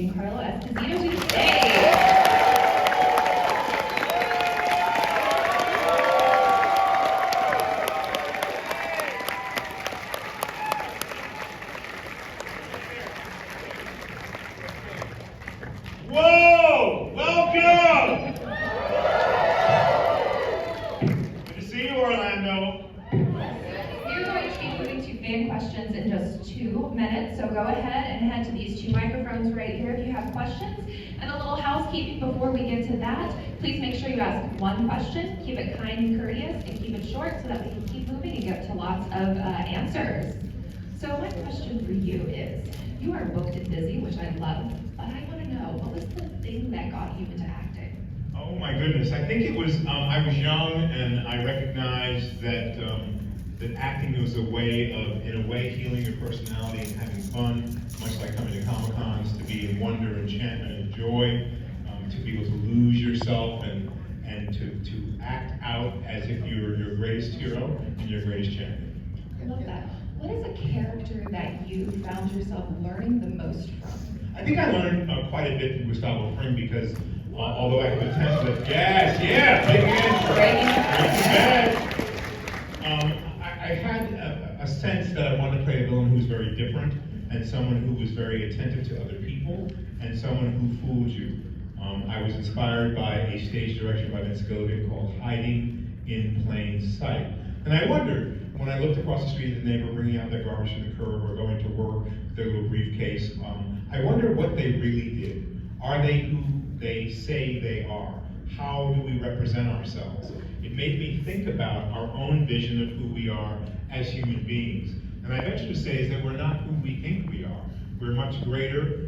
Giancarlo Esposito to the stage. Whoa! Welcome! Good to see you, Orlando. We're going to be moving to fan questions in just 2 minutes, so go ahead and head to these 2 microphones right here if you have questions. And a little housekeeping before we get to that, please make sure you ask 1 question, keep it kind and courteous, and keep it short so that we can keep moving and get to lots of answers. So my question for you is, you are booked and busy, which I love, but I want to know, what was the thing that got you into acting? Oh my goodness, I think it was, I was young and I recognized that that acting was a way of, in a way, healing your personality and having fun, much like coming to Comic-Cons, to be in wonder, enchantment, and joy, to be able to lose yourself and to act out as if you're your greatest hero and your greatest champion. I love that. What is a character that you found yourself learning the most from? I think I learned quite a bit from Gustavo Fring because although I can attest that, yes, yeah, big answer. I had a sense that I wanted to play a villain who was very different and someone who was very attentive to other people and someone who fooled you. I was inspired by a stage direction by Vince Gilligan called Hiding in Plain Sight. And I wondered, when I looked across the street at the neighbor bringing out their garbage from the curb or going to work with their little briefcase, I wonder what they really did. Are they who they say they are? How do we represent ourselves? It made me think about our own vision of who we are as human beings. And I venture to say is that we're not who we think we are. We're much greater,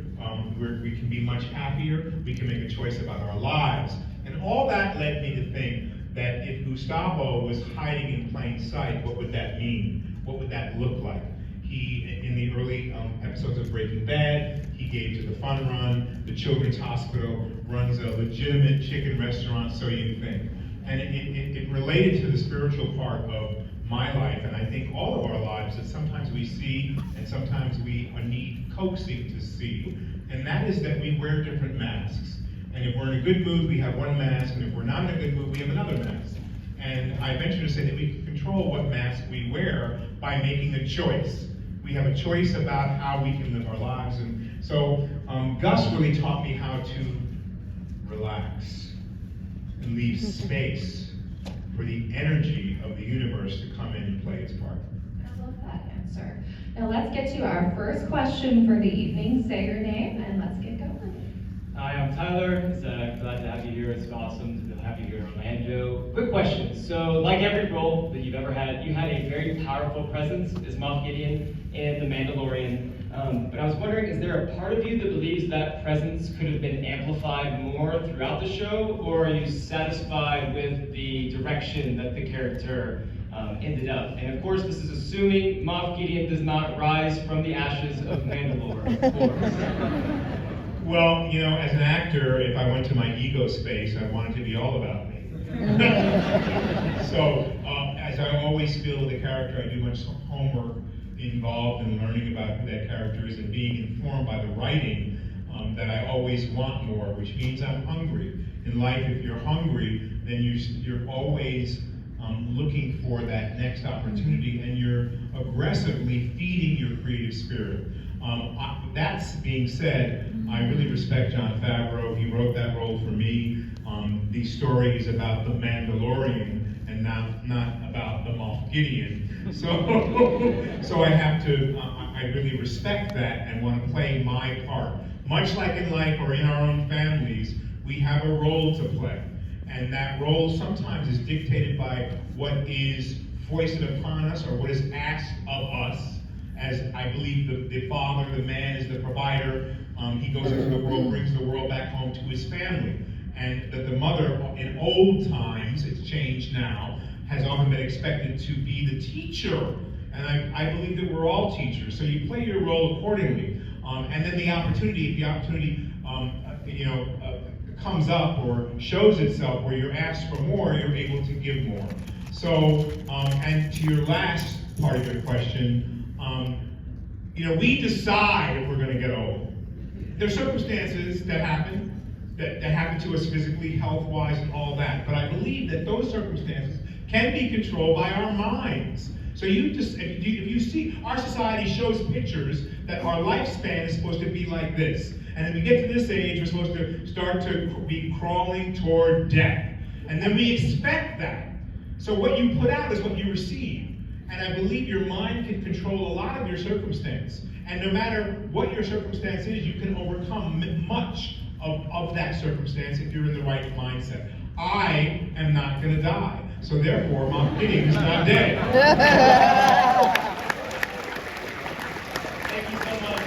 we can be much happier, we can make a choice about our lives. And all that led me to think that if Gustavo was hiding in plain sight, what would that mean? What would that look like? He, in the early episodes of Breaking Bad, he gave to the Fun Run, the Children's Hospital, runs a legitimate chicken restaurant, so you think. And it related to the spiritual part of my life, and I think all of our lives, that sometimes we see and sometimes we need coaxing to see. And that is that we wear different masks. And if we're in a good mood, we have one mask, and if we're not in a good mood, we have another mask. And I venture to say that we can control what mask we wear by making a choice. We have a choice about how we can live our lives. And so Gus really taught me how to relax and leave space for the energy of the universe to come in and play its part. I love that answer. Now let's get to our first question for the evening. Say your name and let's get going. Hi, I'm Tyler. It's glad to have you here. It's awesome to have you here in Orlando. Quick question. So, like every role that you've ever had, you had a very powerful presence as Moff Gideon in The Mandalorian. But I was wondering, is there a part of you that believes that presence could have been amplified more throughout the show, or are you satisfied with the direction that the character ended up? And of course, this is assuming Moff Gideon does not rise from the ashes of Mandalore, of course. Well, you know, as an actor, if I went to my ego space, I wanted to be all about me. So, as I always feel with the character, I do much homework involved in learning about who that character is and being informed by the writing that I always want more, which means I'm hungry. In life, if you're hungry, then you're always looking for that next opportunity, and you're aggressively feeding your creative spirit. That's being said, I really respect Jon Favreau. He wrote that role for me. The story is about the Mandalorian and not about the Moff Gideon. So I have to, I really respect that and want to play my part. Much like in life or in our own families, we have a role to play. And that role sometimes is dictated by what is foisted upon us or what is asked of us. As I believe the father, the man is the provider. He goes into the world, brings the world back home to his family. And that the mother, in old times, it's changed now, has often been expected to be the teacher. And I believe that we're all teachers. So you play your role accordingly. And then the opportunity, if the opportunity comes up or shows itself where you're asked for more, you're able to give more. So, and to your last part of your question, we decide if we're going to get old. there's circumstances that happen, that happen to us physically, health-wise, and all that. But I believe that those circumstances can be controlled by our minds. So if you see, our society shows pictures that our lifespan is supposed to be like this. And then we get to this age, we're supposed to start to be crawling toward death. And then we expect that. So what you put out is what you receive. And I believe your mind can control a lot of your circumstance. And no matter what your circumstance is, you can overcome much of that circumstance if you're in the right mindset. I am not going to die. So therefore, my opinion is not dead. Thank you so much.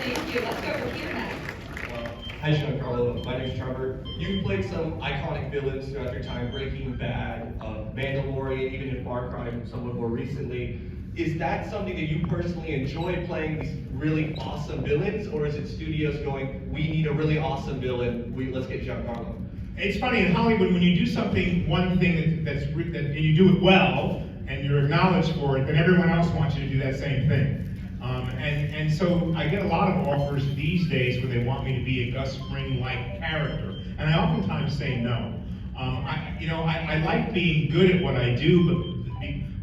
Thank you. Let's go over here next. Hi, Giancarlo. My name's Trevor. You've played some iconic villains throughout your time, Breaking Bad, Mandalorian, even in Far Cry, somewhat more recently. Is that something that you personally enjoy, playing these really awesome villains, or is it studios going, we need a really awesome villain, let's get Giancarlo? It's funny, in Hollywood, when you do something, one thing and you do it well, and you're acknowledged for it, then everyone else wants you to do that same thing. And so I get a lot of offers these days where they want me to be a Gus Fring-like character, and I oftentimes say no. I like being good at what I do,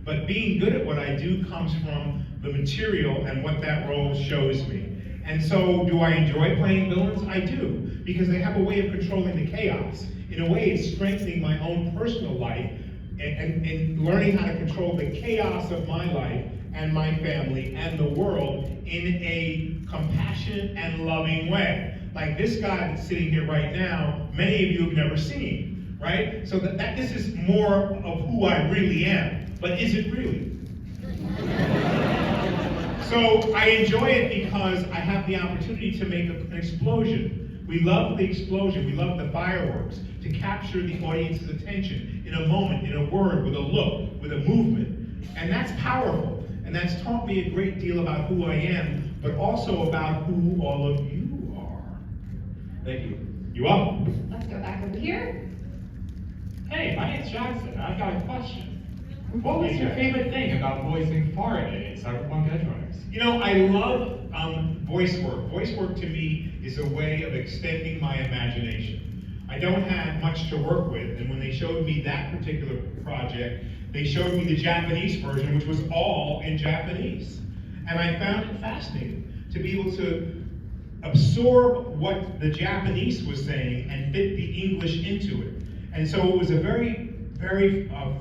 but being good at what I do comes from the material and what that role shows me. And so, do I enjoy playing villains? I do, because they have a way of controlling the chaos. In a way, it's strengthening my own personal life and learning how to control the chaos of my life and my family and the world in a compassionate and loving way. Like this guy that's sitting here right now, many of you have never seen, right? So that this is more of who I really am. But is it really? So I enjoy it because I have the opportunity to make an explosion. We love the explosion, we love the fireworks, to capture the audience's attention in a moment, in a word, with a look, with a movement. And that's powerful. And that's taught me a great deal about who I am, but also about who all of you are. Thank you. You up? Let's go back over here. Hey, my name's Jackson. I've got a question. What was your favorite thing about voicing Faraday in Cyberpunk Edgerunners? You know, I love voice work. Voice work to me is a way of extending my imagination. I don't have much to work with, and when they showed me that particular project, they showed me the Japanese version, which was all in Japanese. And I found it fascinating to be able to absorb what the Japanese was saying and fit the English into it. And so it was a very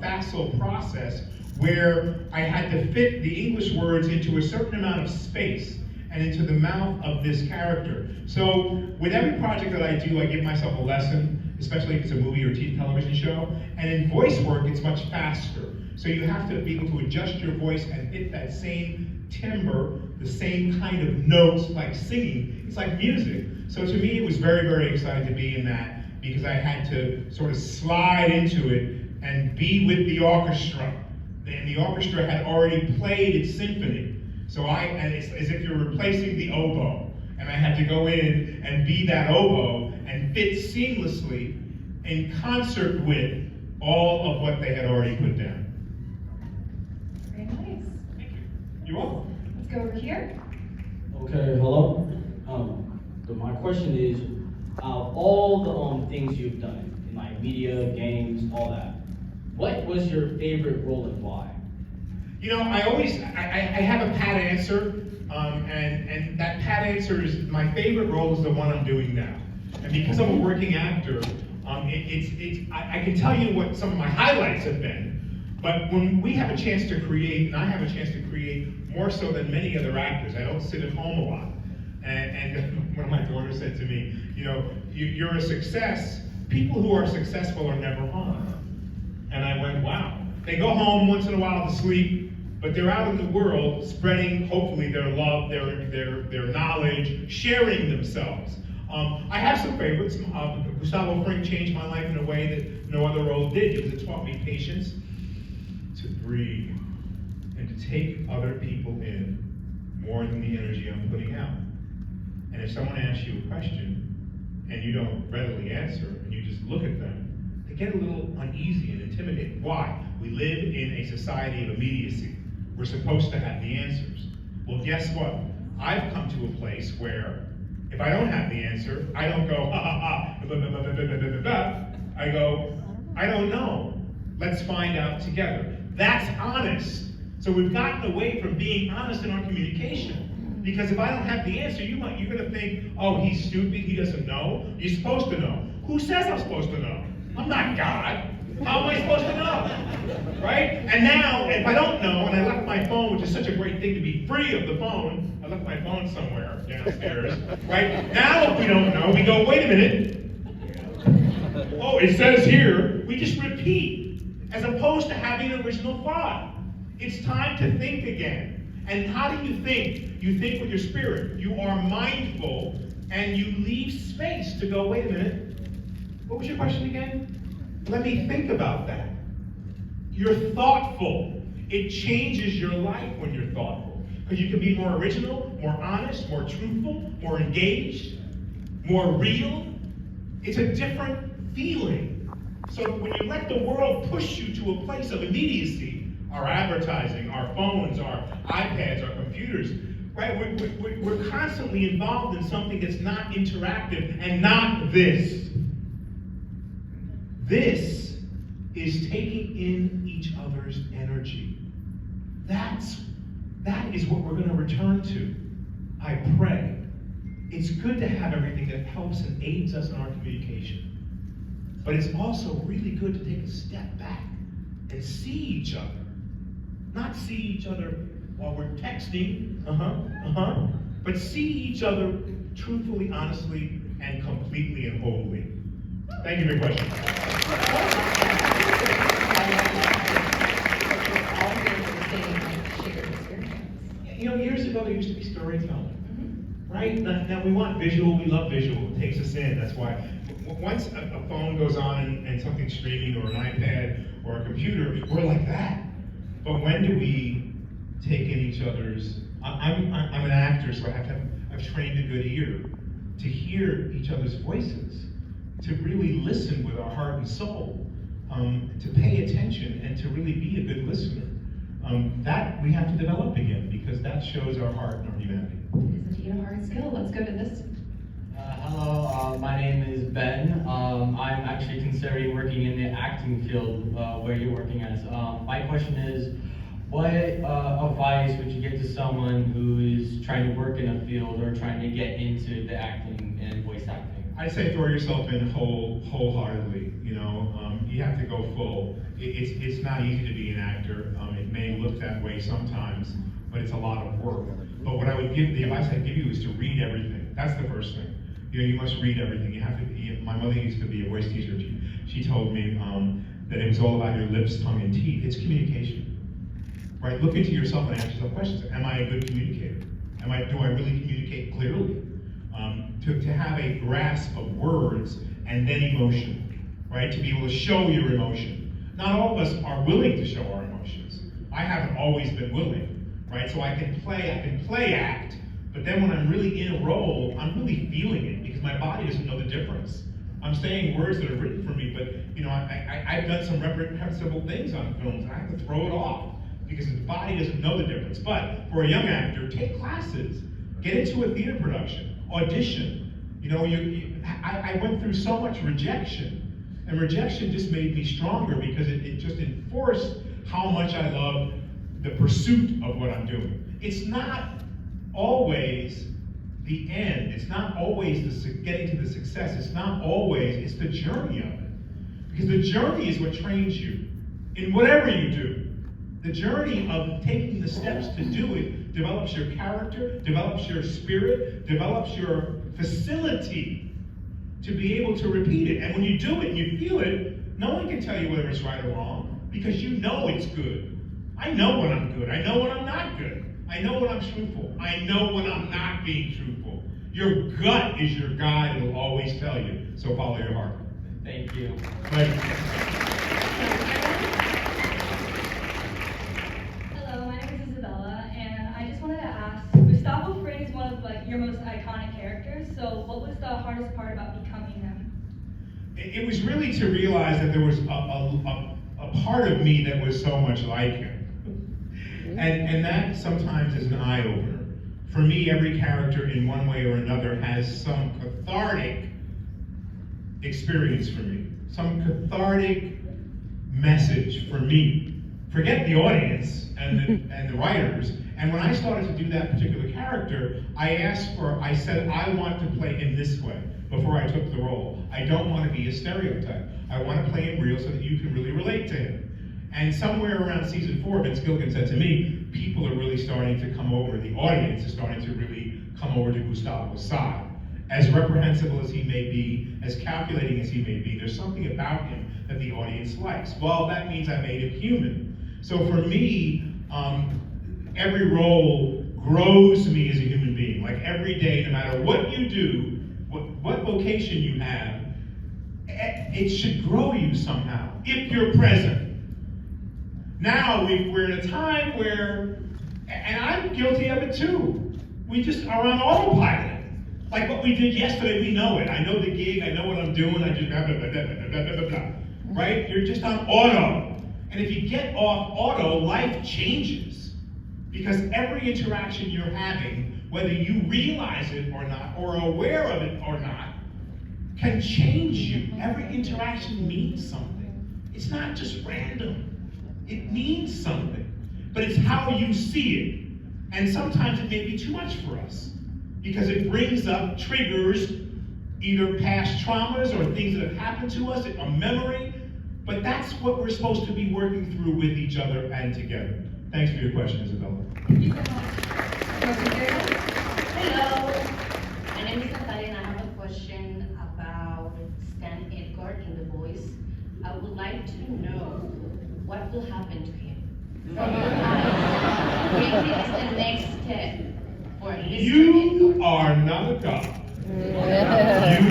facile process where I had to fit the English words into a certain amount of space and into the mouth of this character. So with every project that I do, I give myself a lesson, especially if it's a movie or television show. And in voice work, it's much faster. So you have to be able to adjust your voice and hit that same timbre, the same kind of notes, like singing. It's like music. So to me, it was very exciting to be in that, because I had to sort of slide into it and be with the orchestra. And the orchestra had already played its symphony. So it's as if you're replacing the oboe. And I had to go in and be that oboe and fit seamlessly in concert with all of what they had already put down. Very nice. Thank you. You're welcome. Let's go over here. Okay, hello. My question is, out of all the things you've done in like media, games, all that, what was your favorite role and why? You know, I have a pat answer, and that pat answer is my favorite role is the one I'm doing now. And because I'm a working actor, I can tell you what some of my highlights have been. But when we have a chance to create, and I have a chance to create more so than many other actors, I don't sit at home a lot. And one of my daughters said to me, you know, you're a success. People who are successful are never home. And I went, wow. They go home once in a while to sleep, but they're out in the world spreading, hopefully, their love, their knowledge, sharing themselves. I have some favorites. Gustavo Fring changed my life in a way that no other role did, because it taught me patience, to breathe, and to take other people in more than the energy I'm putting out. And if someone asks you a question and you don't readily answer, and you just look at them, they get a little uneasy and intimidated. Why? We live in a society of immediacy. We're supposed to have the answers. Well, guess what? I've come to a place where If I don't have the answer, I don't go, ha ha ha, blah, blah, blah, blah, blah, blah, blah, blah. I go, I don't know. Let's find out together. That's honest. So we've gotten away from being honest in our communication. Because if I don't have the answer, you're gonna think, oh, he's stupid, he doesn't know. You're supposed to know. Who says I'm supposed to know? I'm not God. How am I supposed to know? Right? And now, if I don't know, and I left my phone, which is such a great thing to be free of the phone, I left my phone somewhere downstairs, right? Now if we don't know, we go, wait a minute. Oh, it says here, we just repeat, as opposed to having an original thought. It's time to think again. And how do you think? You think with your spirit. You are mindful, and you leave space to go, wait a minute. What was your question again? Let me think about that. You're thoughtful. It changes your life when you're thoughtful. Because you can be more original, more honest, more truthful, more engaged, more real. It's a different feeling. So when you let the world push you to a place of immediacy, our advertising, our phones, our iPads, our computers, right? We're constantly involved in something that's not interactive and not this. This is taking in each other's energy. That is what we're going to return to. I pray. It's good to have everything that helps and aids us in our communication. But it's also really good to take a step back and see each other. Not see each other while we're texting, but see each other truthfully, honestly, and completely and wholly. Thank you for your question. You know, years ago there used to be storytelling, right? Now we want visual, we love visual, it takes us in. That's why once a phone goes on and something's streaming, or an iPad or a computer, we're like that. But when do we take in each other's? I'm an actor, so I've trained a good ear to hear each other's voices, to really listen with our heart and soul, to pay attention and to really be a good listener. That we have to develop again, because that shows our heart and our humanity. It's indeed a hard skill. Let's go to this. Hello, my name is Ben. I'm actually considering working in the acting field where you're working as. My question is, what advice would you give to someone who is trying to work in a field or trying to get into the acting and voice acting? I'd say throw yourself in wholeheartedly. You know, you have to go full. It's not easy to be an actor. It may look that way sometimes, but it's a lot of work. But what I would give, the advice I'd give you is to read everything. That's the first thing. You know, you must read everything. You have to. My mother used to be a voice teacher. She told me that it was all about your lips, tongue, and teeth. It's communication. Right? Look into yourself and ask yourself questions. Am I a good communicator? Do I really communicate clearly? To have a grasp of words and then emotion, right? To be able to show your emotion. Not all of us are willing to show our emotions. I haven't always been willing, right? So I can play act, but then when I'm really in a role, I'm really feeling it because my body doesn't know the difference. I'm saying words that are written for me, but you know, I've done some reprehensible things on films, and I have to throw it off because the body doesn't know the difference. But for a young actor, take classes, get into a theater production, audition. You know, I went through so much rejection, and rejection just made me stronger because it just enforced how much I love the pursuit of what I'm doing. It's not always the end. It's not always getting to the success. It's not always, it's the journey of it. Because the journey is what trains you in whatever you do. The journey of taking the steps to do it develops your character, develops your spirit, develops your facility to be able to repeat it. And when you do it and you feel it, no one can tell you whether it's right or wrong, because you know it's good. I know when I'm good. I know when I'm not good. I know when I'm truthful. I know when I'm not being truthful. Your gut is your guide. It'll always tell you. So follow your heart. Thank you. Pleasure. Hello, my name is Isabella, and I just wanted to ask, Gustavo Fring is one of your most iconic characters, so what was the hardest part about becoming him? It was really to realize that there was a part of me that was so much like him. And that sometimes is an eye-opener For me, every character in one way or another has some cathartic experience for me, some cathartic message for me. Forget the audience and the writers. And when I started to do that particular character, I said, I want to play him this way before I took the role. I don't want to be a stereotype. I want to play him real so that you can really relate to him. And somewhere around season 4, Vince Gilligan said to me, people are really starting to come over, the audience is starting to really come over to Gustavo's side. As reprehensible as he may be, as calculating as he may be, there's something about him that the audience likes. Well, that means I made him human. So for me, every role grows me as a human being. Like every day, no matter what you do, what vocation you have, it should grow you somehow, if you're present. Now, we're in a time where, and I'm guilty of it too, we just are on autopilot. Like what we did yesterday, we know it. I know the gig, I know what I'm doing, I just blah, blah, blah, blah, blah, blah, blah, blah. Right? You're just on auto. And if you get off auto, life changes. Because every interaction you're having, whether you realize it or not, or are aware of it or not, can change you. Every interaction means something. It's not just random. It means something. But it's how you see it. And sometimes it may be too much for us. Because it brings up, triggers, either past traumas or things that have happened to us, a memory. But that's what we're supposed to be working through with each other and together. Thanks for your question, Isabella. Thank you so much. Hello, my name is Natalia and I have a question about Stan Edgar in The Voice. I would like to know what will happen to him. Maybe it's the next step for Mr. You Edgar. are not a god.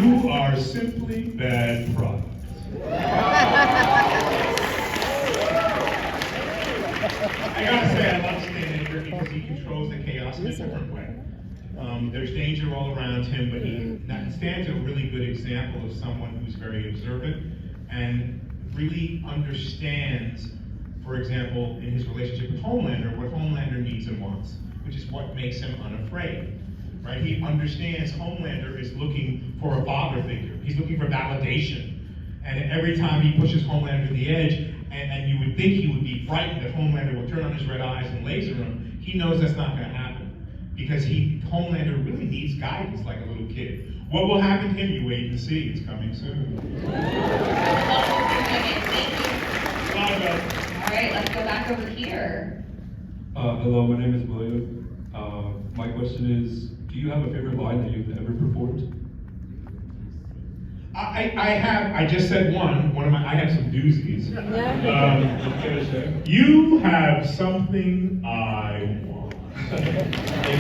You are simply bad product. I gotta say, I love Stan Edgar because he controls the chaos in a different way. There's danger all around him, but Stan's a really good example of someone who's very observant and really understands, for example, in his relationship with Homelander, what Homelander needs and wants, which is what makes him unafraid. Right? He understands Homelander is looking for a father figure. He's looking for validation. And every time he pushes Homelander to the edge, and you would think he would be frightened that Homelander would turn on his red eyes and laser him, he knows that's not going to happen. Because Homelander really needs guidance like a little kid. What will happen to him? You wait and see. It's coming soon. All right, let's go back over here. Hello, my name is William. My question is, do you have a favorite line that you've ever performed? I just said I have some doozies. You have something I want. Thank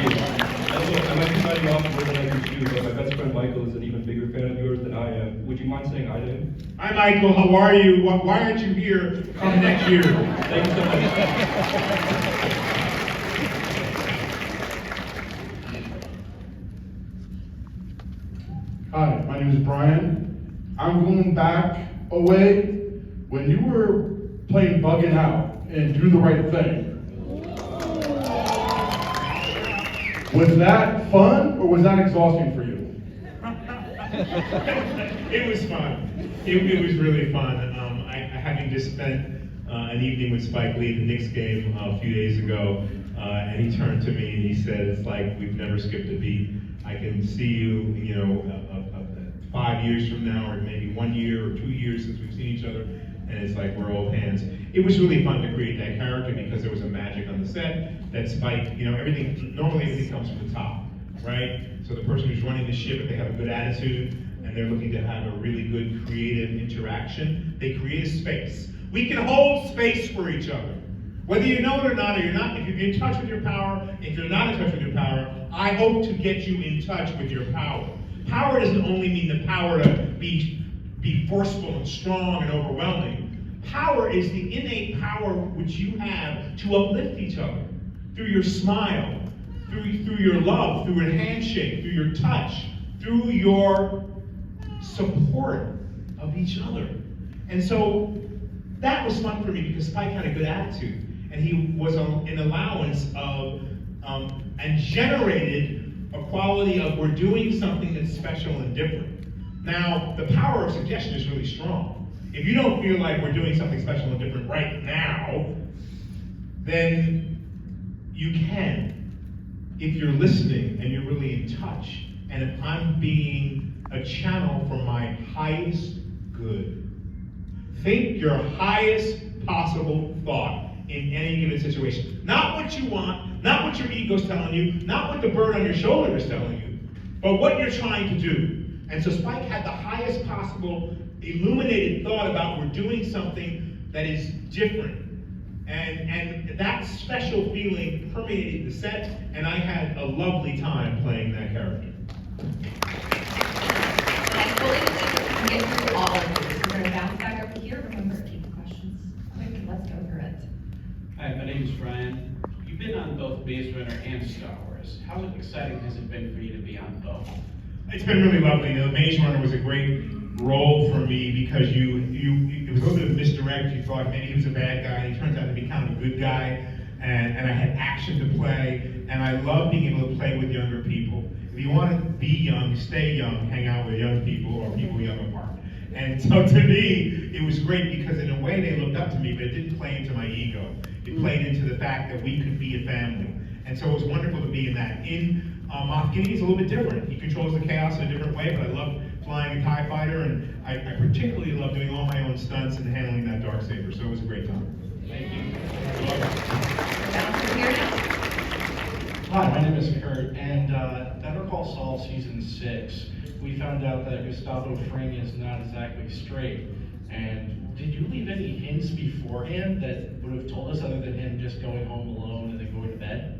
you. I might be cutting off more than I can do, but my best friend Michael is an even bigger fan of yours than I am. Would you mind saying hi to him? Hi Michael, how are you? Why aren't you here come next year? Thank you so much. Hi, my name is Brian. I'm going back a way when you were playing Bugging Out and Do the Right Thing. Was that fun or was that exhausting for you? It was fun. It was really fun. Having just spent an evening with Spike Lee at the Knicks game a few days ago, and he turned to me and he said, "It's like we've never skipped a beat. I can see you, 5 years from now, or maybe 1 year or 2 years since we've seen each other, and it's like we're old hands." It was really fun to create that character because there was a magic on the set that Spike, normally everything comes from the top, right? So the person who's running the ship, if they have a good attitude and they're looking to have a really good creative interaction, they create a space. We can hold space for each other. Whether you know it or not, if you're in touch with your power, if you're not in touch with your power, I hope to get you in touch with your power. Power doesn't only mean the power to be forceful and strong and overwhelming. Power is the innate power which you have to uplift each other through your smile, through your love, through your handshake, through your touch, through your support of each other. And so that was fun for me because Spike had a good attitude, and he was an allowance of and generated a quality of we're doing something that's special and different. Now, the power of suggestion is really strong. If you don't feel like we're doing something special and different right now, then you can, if you're listening and you're really in touch, and if I'm being a channel for my highest good. Think your highest possible thought in any given situation. Not what you want, not what your ego's telling you, not what the bird on your shoulder is telling you, but what you're trying to do. And so Spike had the highest possible illuminated thought about we're doing something that is different. And that special feeling permeated the set, and I had a lovely time playing that character. I fully believe that we can get through all of these. We're going to bounce back over here. Remember, keep the questions quick and let's go through it. Hi, my name is Brian. You've been on both Maze Runner and Star Wars. How exciting has it been for you to be on both? It's been really lovely. The Maze Runner was a great role for me because it was a little bit of a misdirect. You thought maybe he was a bad guy, and he turns out to be kind of a good guy. And I had action to play, and I love being able to play with younger people. If you want to be young, stay young, hang out with young people or people young apart. And so to me, it was great because in a way they looked up to me, but it didn't play into my ego. It played into the fact that we could be a family. And so it was wonderful to be in that. In Moff Gideon is a little bit different. He controls the chaos in a different way, but I love flying a TIE fighter, and I particularly love doing all my own stunts and handling that darksaber. So it was a great time. Thank you. Bounce over here now. Hi, my name is Kurt, and Better Call Saul Season 6, we found out that Gustavo Fring is not exactly straight. And did you leave any hints beforehand that would have told us other than him just going home alone and then going to bed?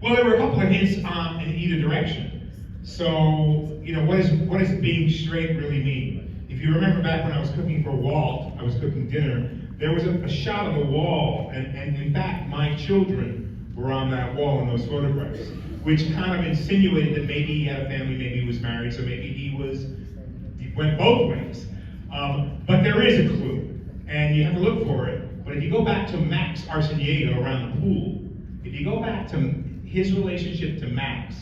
Well, there were a couple of hints in either direction. So, what does being straight really mean? If you remember back when I was cooking for Walt, I was cooking dinner, there was a shot of a wall, and in fact, my children were on that wall in those photographs, which kind of insinuated that maybe he had a family, maybe he was married, so maybe he went both ways. But there is a clue, and you have to look for it. But if you go back to Max Arciniega around the pool, if you go back to his relationship to Max,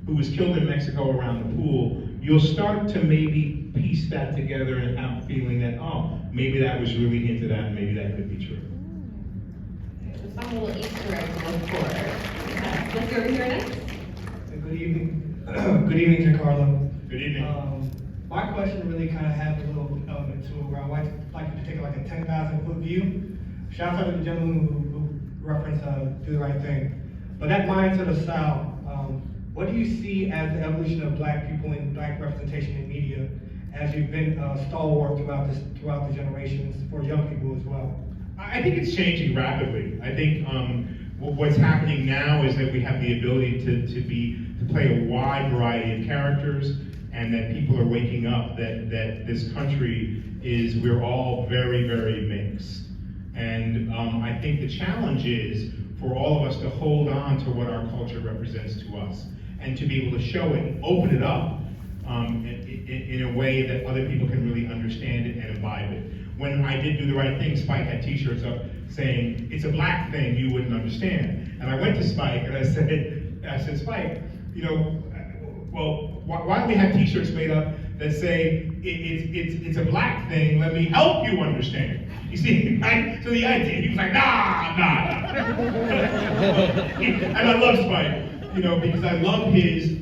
who was killed in Mexico around the pool, you'll start to maybe piece that together and have a feeling that, oh, maybe that was really hinted at, and maybe that could be true. Some little Easter egg to look for. Let's go over here next. Good evening. Good evening, Giancarlo. Good evening. My question really kind of has a little element to it where I like you to take like a 10,000-foot view. Shout out to the gentleman who referenced Do the Right Thing. But that mindset of style, what do you see as the evolution of Black people and Black representation in media as you've been stalwart throughout the generations for young people as well? I think it's changing rapidly. I think what's happening now is that we have the ability to play a wide variety of characters, and that people are waking up that this country we're all very, very mixed. And I think the challenge is for all of us to hold on to what our culture represents to us, and to be able to show it, open it up in a way that other people can really understand it and imbibe it. When I did Do the Right Thing, Spike had t-shirts up saying, it's a Black thing you wouldn't understand. And I went to Spike and I said, Spike, well, why don't we have t-shirts made up that say, it's a Black thing, let me help you understand. You see, right? So the idea, he was like, nah. And I love Spike, because I love his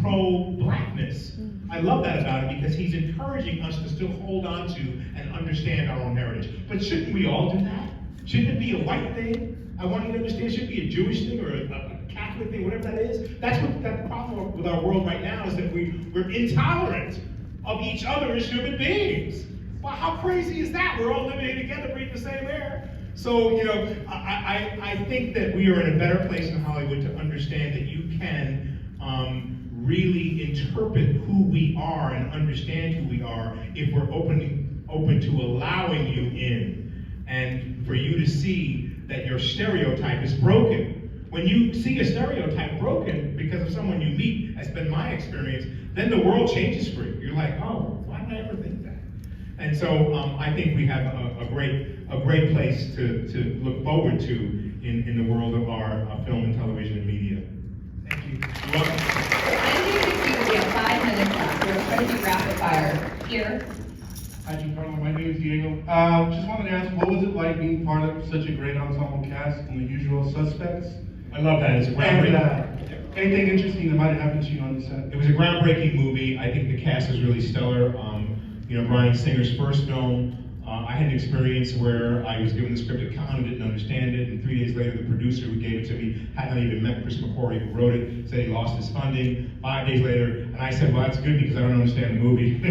pro-Blackness. I love that about him because he's encouraging us to still hold on to and understand our own heritage. But shouldn't we all do that? Shouldn't it be a white thing? I want you to understand, should it be a Jewish thing or a Catholic thing, whatever that is? That's the problem with our world right now, is that we're intolerant of each other as human beings. Well, how crazy is that? We're all living together, breathing the same air. So, I think that we are in a better place in Hollywood to understand that you can really interpret who we are and understand who we are if we're open to allowing you in, and for you to see that your stereotype is broken. When you see a stereotype broken because of someone you meet, has been my experience, then the world changes for you. You're like, oh, why did I ever think that? And so I think we have a great place to look forward to in the world of our film and television and media. Thank you. You're welcome. Anything you can do, we have 5 minutes left. We're trying to do rapid fire. Here. Hi, Giancarlo. My name is Diego. Just wanted to ask, what was it like being part of such a great ensemble cast in The Usual Suspects? I love that. It's a And groundbreaking. anything interesting that might have happened to you on the set? It was a groundbreaking movie. I think the cast is really stellar. Bryan Singer's first film. I had an experience where I was given the script at Cannes, didn't understand it, and 3 days later, the producer who gave it to me had not even met Chris McQuarrie, who wrote it, said he lost his funding. 5 days later, and I said, well, that's good because I don't understand the movie.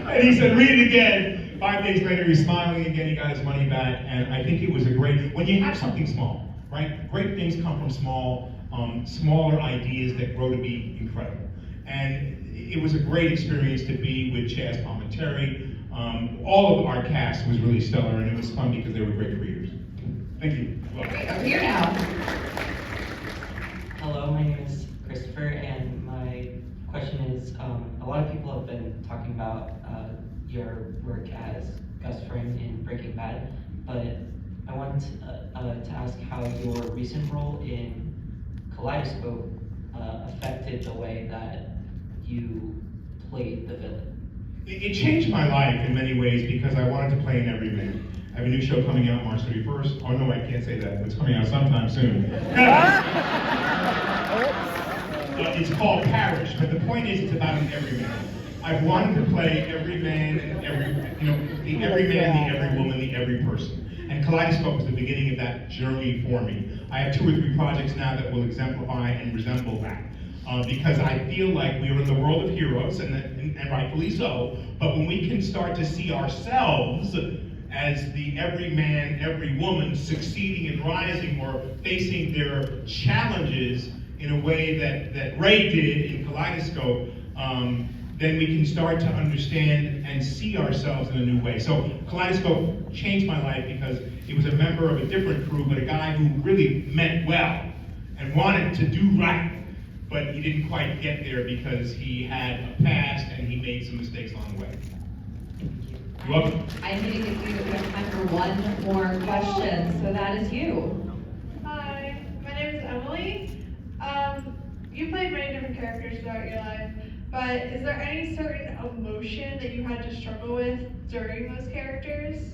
And he said, read it again. 5 days later, he's smiling again, he got his money back, and I think it was a great, when you have something small, right? Great things come from smaller ideas that grow to be incredible. And it was a great experience to be with Chaz Palminteri. All of our cast was really stellar, and it was fun because they were great creators. Thank you. Great, over here now. Hello, my name is Christopher, and my question is, a lot of people have been talking about your work as Gus Fring in Breaking Bad, but I wanted to ask how your recent role in Kaleidoscope affected the way that you played the villain. It changed my life in many ways because I wanted to play an everyman. I have a new show coming out March 31st. Oh no, I can't say that. It's coming out sometime soon. It's called Parish, but the point is it's about an everyman. I've wanted to play every man and the every man, the every woman, the every person. And Kaleidoscope was the beginning of that journey for me. I have 2 or 3 projects now that will exemplify and resemble that. Because I feel like we are in the world of heroes, and rightfully so, but when we can start to see ourselves as the every man, every woman succeeding and rising or facing their challenges in a way that Ray did in Kaleidoscope, then we can start to understand and see ourselves in a new way. So Kaleidoscope changed my life because it was a member of a different crew, but a guy who really meant well and wanted to do right. But he didn't quite get there because he had a past and he made some mistakes along the way. You're welcome. I'm going to give you, we have time for one more question, so that is you. Hi, my name is Emily. You played many different characters throughout your life, but is there any certain emotion that you had to struggle with during those characters?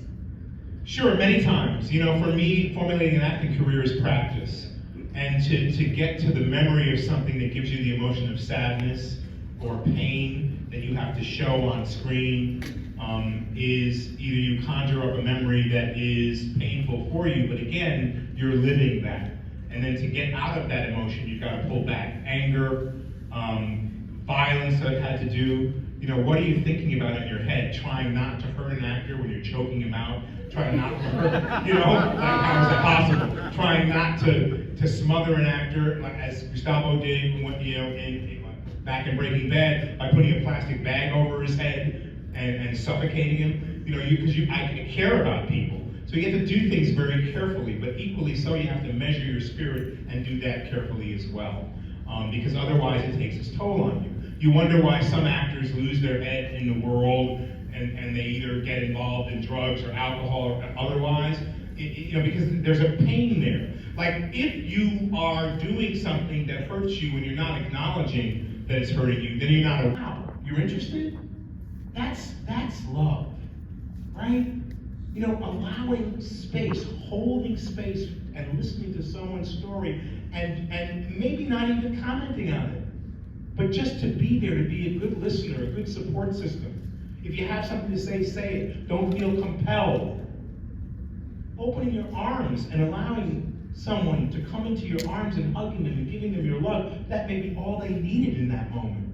Sure, many times. For me, formulating an acting career is practice. And to get to the memory of something that gives you the emotion of sadness or pain that you have to show on screen is either you conjure up a memory that is painful for you, but again, you're living that. And then to get out of that emotion, you've got to pull back. Anger, violence that had to do, what are you thinking about in your head? Trying not to hurt an actor when you're choking him out, trying not to hurt, like how is that possible? Trying not to smother an actor, like as Gustavo did, back in Breaking Bad, by putting a plastic bag over his head and suffocating him. Because I care about people. So you have to do things very carefully, but equally so you have to measure your spirit and do that carefully as well. Because otherwise it takes its toll on you. You wonder why some actors lose their head in the world and they either get involved in drugs or alcohol or otherwise, because there's a pain there. Like if you are doing something that hurts you and you're not acknowledging that it's hurting you, then you're not wow, you're interested? That's love, right? Allowing space, holding space and listening to someone's story and maybe not even commenting on it, but just to be there, to be a good listener, a good support system. If you have something to say it. Don't feel compelled. Opening your arms and allowing someone to come into your arms and hugging them and giving them your love, that may be all they needed in that moment.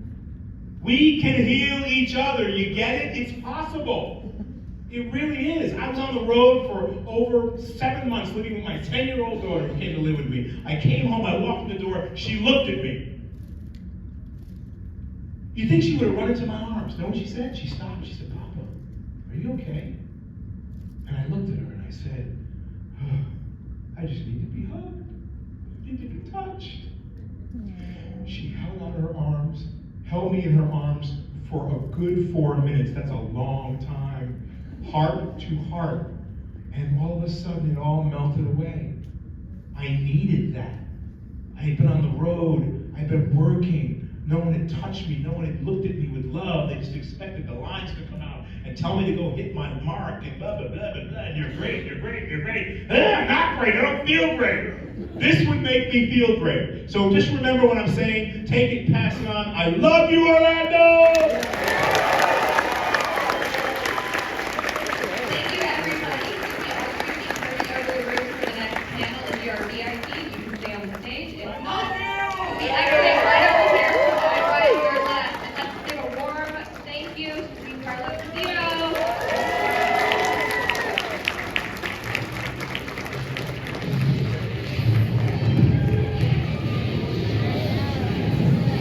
We can heal each other, you get it? It's possible. It really is. I was on the road for over 7 months living with my 10-year-old daughter who came to live with me. I came home, I walked in the door, she looked at me. You think she would have run into my arms? Know what she said? She stopped, she said, Papa, are you okay? And I looked at her and I said, oh, I just need to be hugged. I need to be touched. She held out her arms, held me in her arms for a good 4 minutes. That's a long time. Heart to heart. And all of a sudden it all melted away. I needed that. I had been on the road. I'd been working. No one had touched me. No one had looked at me with love. They just expected the lines to come out and tell me to go hit my mark and blah, blah, blah, blah, blah. And you're great, you're great, you're great. I'm not great. I don't feel great. This would make me feel great. So just remember what I'm saying. Take it, pass it on. I love you, Orlando! Thank you, everybody. We are going to be over for the next panel. If you are VIP, you can stay on the stage. If not, we exit right over here. Right to your left. And let's give a warm thank you to Giancarlo Esposito.